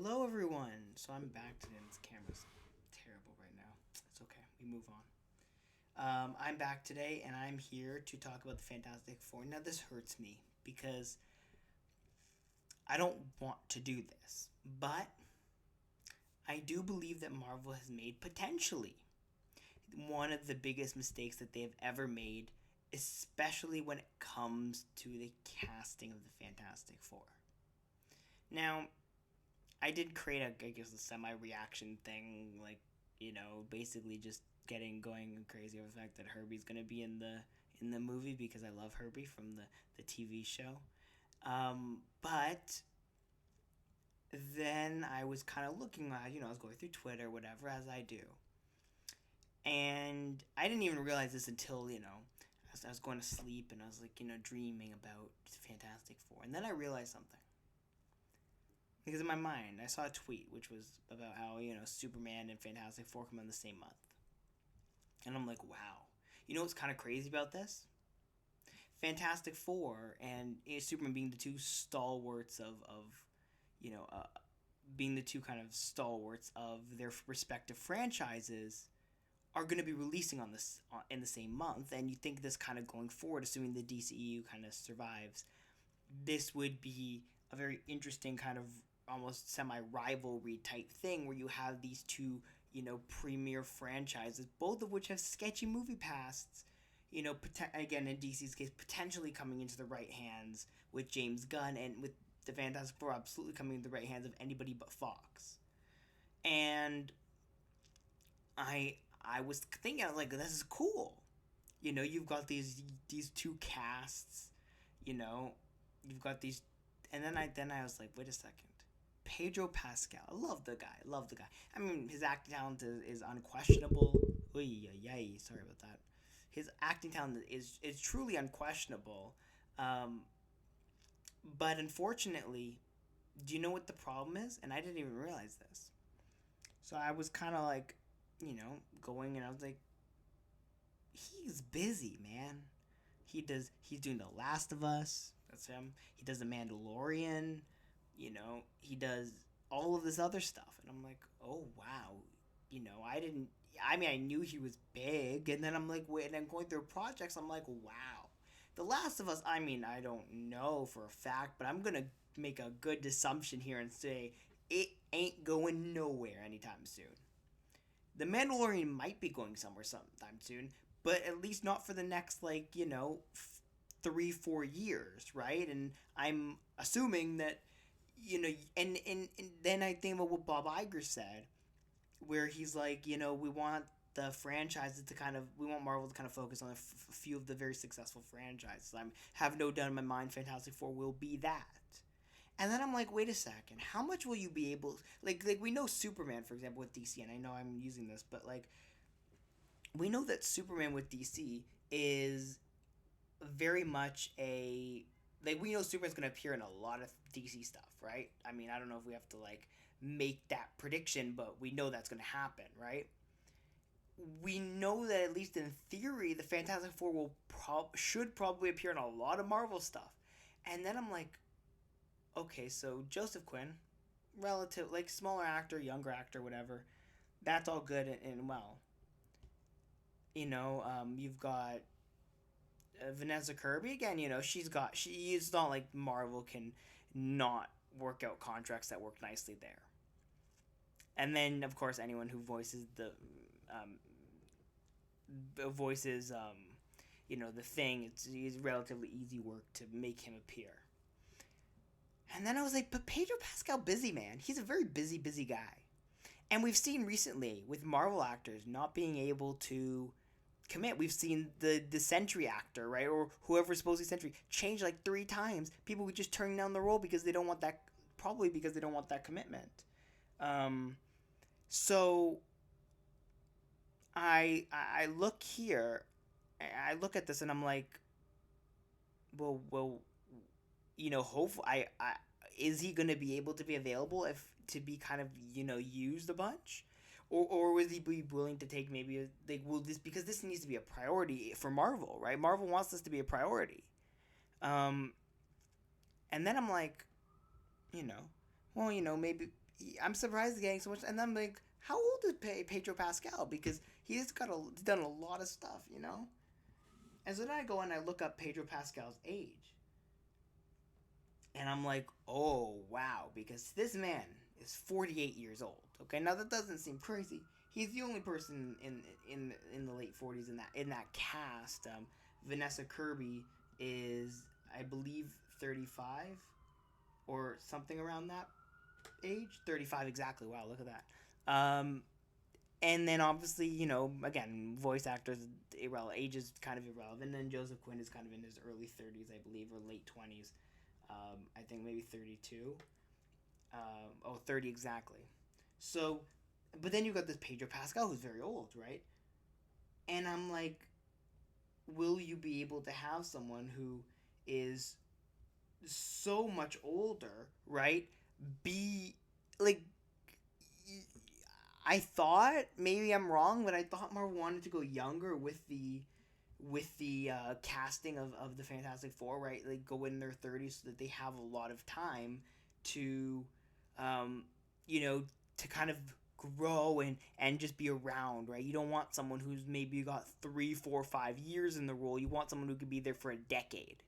Hello, everyone. So I'm back today. This camera's terrible right now. It's okay. We move on. I'm back today, and I'm here to talk about the Fantastic Four. Now, this hurts me because I don't want to do this, but I do believe that Marvel has made potentially one of the biggest mistakes that they have ever made, especially when it comes to the casting of the Fantastic Four. Now, I did create I guess, a semi reaction thing, like, basically just getting going crazy over the fact that Herbie's gonna be in the movie because I love Herbie from the TV show. But then I was kind of looking at, I was going through Twitter, whatever, as I do. And I didn't even realize this until, as I was going to sleep and I was like, dreaming about Fantastic Four. And then I realized something. Because in my mind, I saw a tweet which was about how, Superman and Fantastic Four come in the same month. And I'm like, wow. You know what's kind of crazy about this? Fantastic Four and Superman being the two stalwarts of you know, uh, being the two kind of stalwarts of their respective franchises are going to be releasing on this in the same month. And you think this kind of going forward, assuming the DCEU kind of survives, this would be a very interesting kind of almost semi rivalry type thing where you have these two, premier franchises, both of which have sketchy movie pasts. Again, in DC's case, potentially coming into the right hands with James Gunn, and with the Fantastic Four absolutely coming into the right hands of anybody but Fox. And I was thinking, I was like, this is cool. You've got these two casts. You know, you've got these, and then I was like, wait a second. Pedro Pascal, I love the guy. Love the guy. I mean, his acting talent is unquestionable. Oy, yay, sorry about that. His acting talent is truly unquestionable. Um, but unfortunately, do you know what the problem is? And I didn't even realize this. So I was kind of like, going, and I was like, he's busy, man. He's doing The Last of Us. That's him. He does The Mandalorian. He does all of this other stuff. And I'm like, oh, wow. I didn't, I mean, I knew he was big. And then I'm like, wait, and I'm going through projects. I'm like, wow. The Last of Us, I mean, I don't know for a fact, but I'm going to make a good assumption here and say it ain't going nowhere anytime soon. The Mandalorian might be going somewhere sometime soon, but at least not for the next, 3-4 years, right? And I'm assuming that, and then I think about what Bob Iger said, where he's like, we want the franchises to kind of, we want Marvel to kind of focus on a few of the very successful franchises. I have no doubt in my mind Fantastic Four will be that. And then I'm like, wait a second, how much will you be able, like we know Superman, for example, with DC, and I know I'm using this, but like we know that Superman with DC is very much a, like, we know Superman's going to appear in a lot of DC stuff, right? I mean, I don't know if we have to like make that prediction, but we know that's going to happen, right? We know that at least in theory, the Fantastic Four should probably appear in a lot of Marvel stuff. And then I'm like, okay, so Joseph Quinn, relative, like, smaller actor, younger actor, whatever, that's all good and well. You've got Vanessa Kirby again. It's not like Marvel can not work out contracts that work nicely there. And then, of course, anyone who um, voices the thing. It's relatively easy work to make him appear. And then I was like, but Pedro Pascal, busy man. He's a very busy guy. And we've seen recently with Marvel actors not being able to commit. We've seen the Sentry actor, right, or whoever's supposed to be Sentry, change like 3 times. People would just turn down the role because they don't want that. Probably because they don't want that commitment. Um, so I look here, I look at this, and I'm like, well, hopefully, is he going to be able to be available if to be kind of used a bunch, or would he be willing to take maybe like, will this, because this needs to be a priority for Marvel, right? Marvel wants this to be a priority. Um, and then I'm like, you know, well, maybe. I'm surprised he's getting so much. And I'm like, how old is Pedro Pascal? Because he's done a lot of stuff, you know. And so then I go and I look up Pedro Pascal's age, and I'm like, oh wow, because this man is 48 years old. Okay, now that doesn't seem crazy. He's the only person in the late 40s in that cast. Vanessa Kirby is, I believe, 35 or something around that age. 35 exactly. Wow, look at that. And then obviously, you know, again, voice actors, age is kind of irrelevant. And Joseph Quinn is kind of in his early 30s, I believe, or late 20s. I think maybe 32. 30 exactly. So, but then you got this Pedro Pascal who's very old, right? And I'm like, will you be able to have someone who is so much older, right? Be like, I thought maybe I'm wrong, but I thought Marvel wanted to go younger with the casting of the Fantastic Four, right? Like go in their 30s so that they have a lot of time to, um, you know, to kind of grow and just be around, right? You don't want someone who's maybe got 3, 4, 5 years in the role. You want someone who could be there for a decade.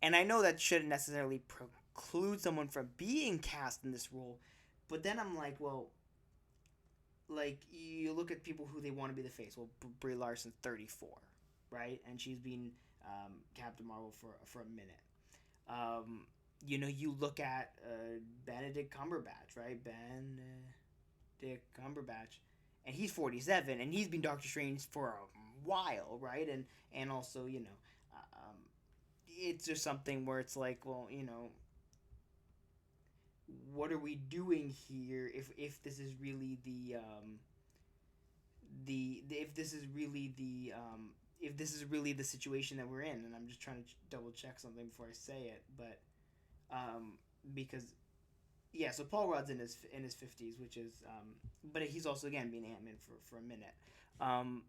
And I know that shouldn't necessarily preclude someone from being cast in this role, but then I'm like, well, like you look at people who they want to be the face. Well, Brie Larson's 34, right, and she's been Captain Marvel for a minute. You know, you look at Benedict Cumberbatch, right? Benedict Cumberbatch, and he's 47, and he's been Doctor Strange for a while, right? And also, you know, it's just something where it's like, well, you know, what are we doing here if this is really the if this is really the if this is really the situation that we're in. And I'm just trying to double check something before I say it, but um because yeah, so Paul Rudd's in his 50s, which is but he's also again been Ant-Man for a minute. um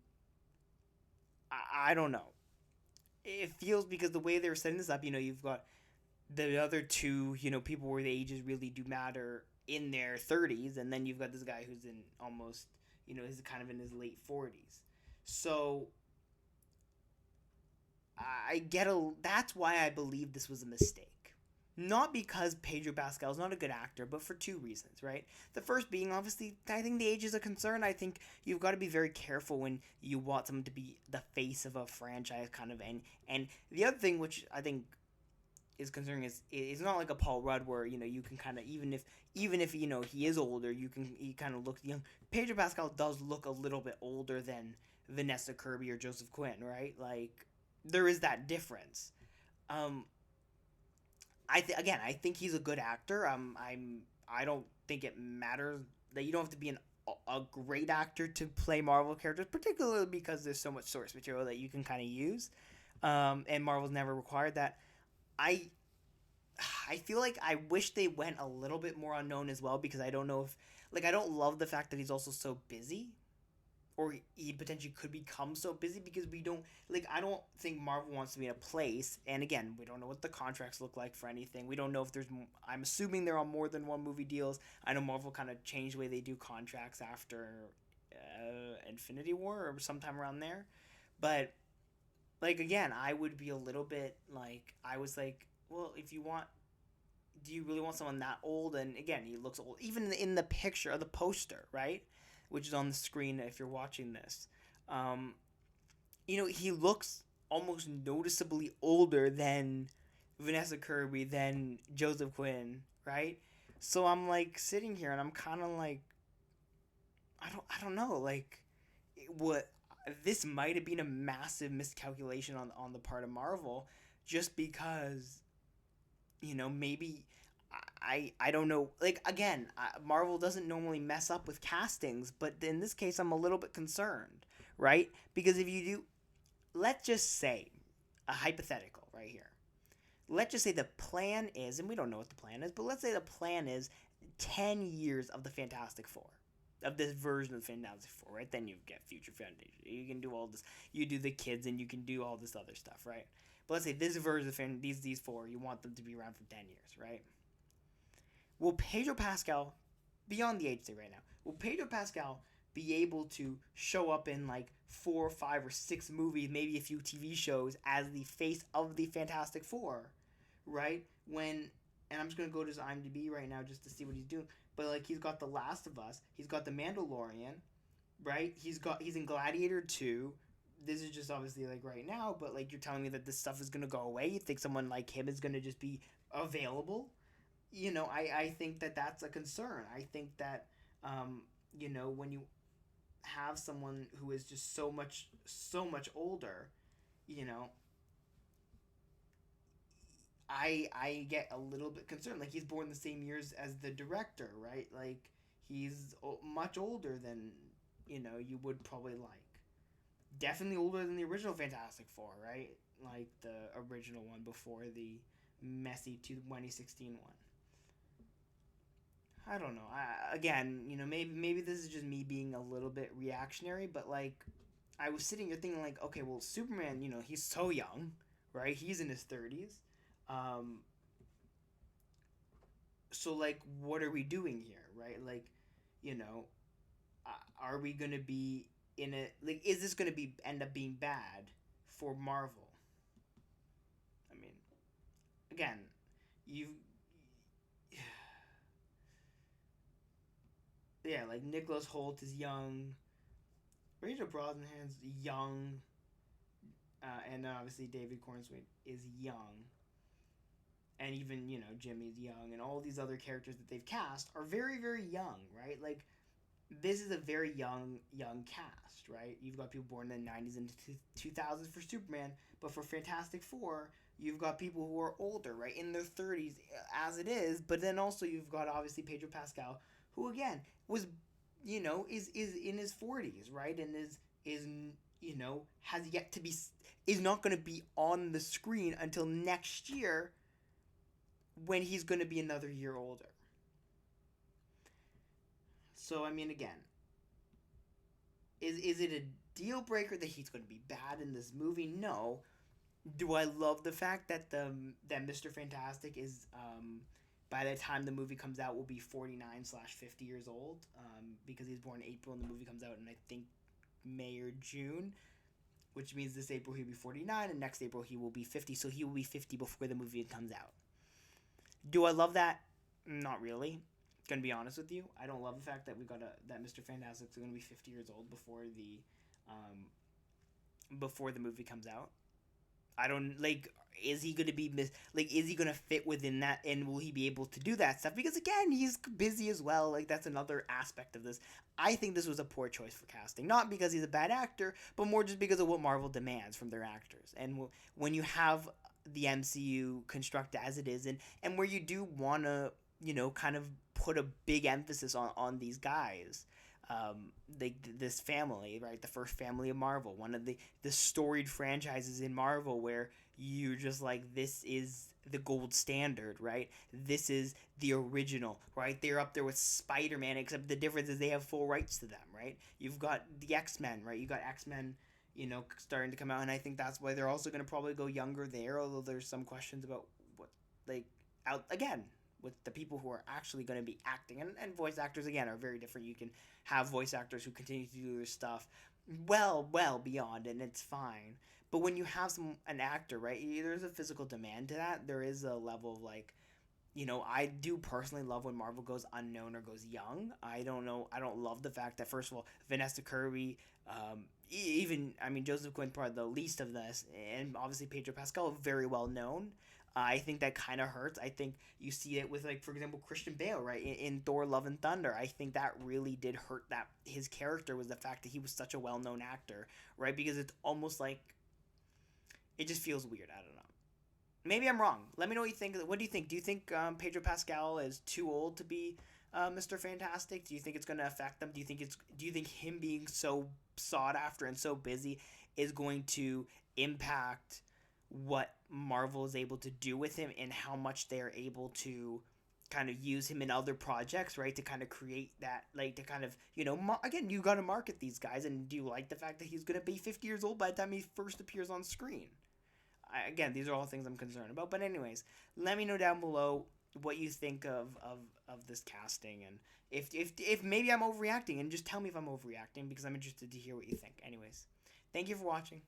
I don't know, it feels, because the way they were setting this up, you know, you've got the other two, you know, people where the ages really do matter in their 30s, and then you've got this guy who's in almost, you know, he's kind of in his late 40s. So I get a that's why I believe this was a mistake. Not because Pedro Pascal is not a good actor, but for two reasons, right? The first being, obviously, I think the age is a concern. I think you've got to be very careful when you want someone to be the face of a franchise, kind of. And the other thing, which I think is concerning, is it's not like a Paul Rudd where, you know, you can kind of, even if you know he is older, he kind of looks young. Pedro Pascal does look a little bit older than Vanessa Kirby or Joseph Quinn, right? Like there is that difference. Um, again, I think he's a good actor. I don't think it matters that you don't have to be a great actor to play Marvel characters, particularly because there's so much source material that you can kind of use. And Marvel's never required that. I I feel like I wish they went a little bit more unknown as well, because I don't know if, like, I don't love the fact that he's also so busy, or he potentially could become so busy, because we don't, like, I don't think Marvel wants to be in a place, and again, we don't know what the contracts look like for anything. We don't know if there's, I'm assuming they're on more than one movie deals. I know Marvel kind of changed the way they do contracts after Infinity War or sometime around there, but like again, I would be a little bit like, I was like, well, if you want, do you really want someone that old? And again, he looks old, even in the picture of the poster, right, which is on the screen if you're watching this. um, you know, he looks almost noticeably older than Vanessa Kirby, than Joseph Quinn, right? So I'm like sitting here and I'm kind of like, I don't know, like what, this might have been a massive miscalculation on the part of Marvel, just because, you know, maybe, I don't know. Like again, Marvel doesn't normally mess up with castings, but in this case, I'm a little bit concerned, right? Because if you do, let's just say, a hypothetical right here. Let's just say the plan is, and we don't know what the plan is, but let's say the plan is 10 years of the Fantastic Four, of this version of the Fantastic Four, right? Then you get Future Foundation. You can do all this. You do the kids, and you can do all this other stuff, right? But let's say this version of these four, you want them to be around for 10 years, right? Will Pedro Pascal beyond the age thing right now. Will Pedro Pascal be able to show up in like 4 or 5 or 6 movies, maybe a few TV shows as the face of the Fantastic Four, right? When and I'm just gonna go to his IMDb right now just to see what he's doing. But like he's got The Last of Us, he's got The Mandalorian, right? He's in Gladiator 2. This is just obviously like right now, but like you're telling me that this stuff is gonna go away. You think someone like him is gonna just be available? I think that that's a concern. I think that when you have someone who is just so much older, you know, I get a little bit concerned. Like he's born the same years as the director, right? Like he's much older than you would probably like. Definitely older than the original Fantastic Four, right? Like the original one before the messy 2016 one. I don't know. Again, maybe this is just me being a little bit reactionary, but like, I was sitting here thinking like, okay, well, Superman, he's so young, right? He's in his 30s. Um, so like, what are we doing here, right? Like, you know, are we gonna be in a like? Is this gonna be end up being bad for Marvel? I mean, again, you, yeah, like Nicholas Holt is young, Rachel Brosnahan's young, and obviously David Cornsway is young, and even Jimmy's young, and all these other characters that they've cast are very very young, right? Like this is a very young cast, right? You've got people born in the 90s and 2000s for Superman, but for Fantastic Four, you've got people who are older, right, in their 30s as it is, but then also you've got obviously Pedro Pascal, who again was is in his 40s, right, and is has yet to be is not going to be on the screen until next year when he's going to be another year older. So I mean, again, is it a deal breaker that he's going to be bad in this movie? No. Do I love the fact that that Mr. Fantastic is by the time the movie comes out will be 49/50 years old, because he's born in April and the movie comes out in I think May or June, which means this April he'll be 49 and next April he will be 50, so he will be 50 before the movie comes out. Do I love that? Not really. Gonna be honest with you, I don't love the fact that we got that Mr. Fantastic's gonna be 50 years old before the movie comes out. I don't like. Is he gonna be like? Is he gonna fit within that? And will he be able to do that stuff? Because again, he's busy as well. Like that's another aspect of this. I think this was a poor choice for casting, not because he's a bad actor, but more just because of what Marvel demands from their actors. And when you have the MCU construct as it is, and where you do want to kind of put a big emphasis on these guys, this family, right? The first family of Marvel, one of the storied franchises in Marvel, where you're just like, this is the gold standard, right? This is the original, right? They're up there with Spider-Man, except the difference is they have full rights to them, right? You've got the X-Men, right? You got X-Men, starting to come out, and I think that's why they're also going to probably go younger there, although there's some questions about what, like, out again with the people who are actually going to be acting, and voice actors again are very different. You can have voice actors who continue to do their stuff well beyond, and it's fine. But when you have an actor, right, there's a physical demand to that. There is a level of like, I do personally love when Marvel goes unknown or goes young. I don't know. I don't love the fact that, first of all, Vanessa Kirby, even, I mean, Joseph Quinn, probably the least of this, and obviously Pedro Pascal, very well known. I think that kind of hurts. I think you see it with, like, for example, Christian Bale, right, in Thor: Love and Thunder. I think that really did hurt that his character, was the fact that he was such a well-known actor, right? Because it's almost like it just feels weird. I don't know. Maybe I'm wrong. Let me know what you think. What do you think? Do you think Pedro Pascal is too old to be Mr. Fantastic? Do you think it's going to affect them? Do you think him being so sought after and so busy is going to impact what Marvel is able to do with him, and how much they're able to kind of use him in other projects, right? To kind of create that, like, to kind of, again, you got to market these guys. And do you like the fact that he's going to be 50 years old by the time he first appears on screen? Again, these are all things I'm concerned about. But anyways, let me know down below what you think of this casting, and if maybe I'm overreacting, and just tell me if I'm overreacting because I'm interested to hear what you think. Anyways, thank you for watching.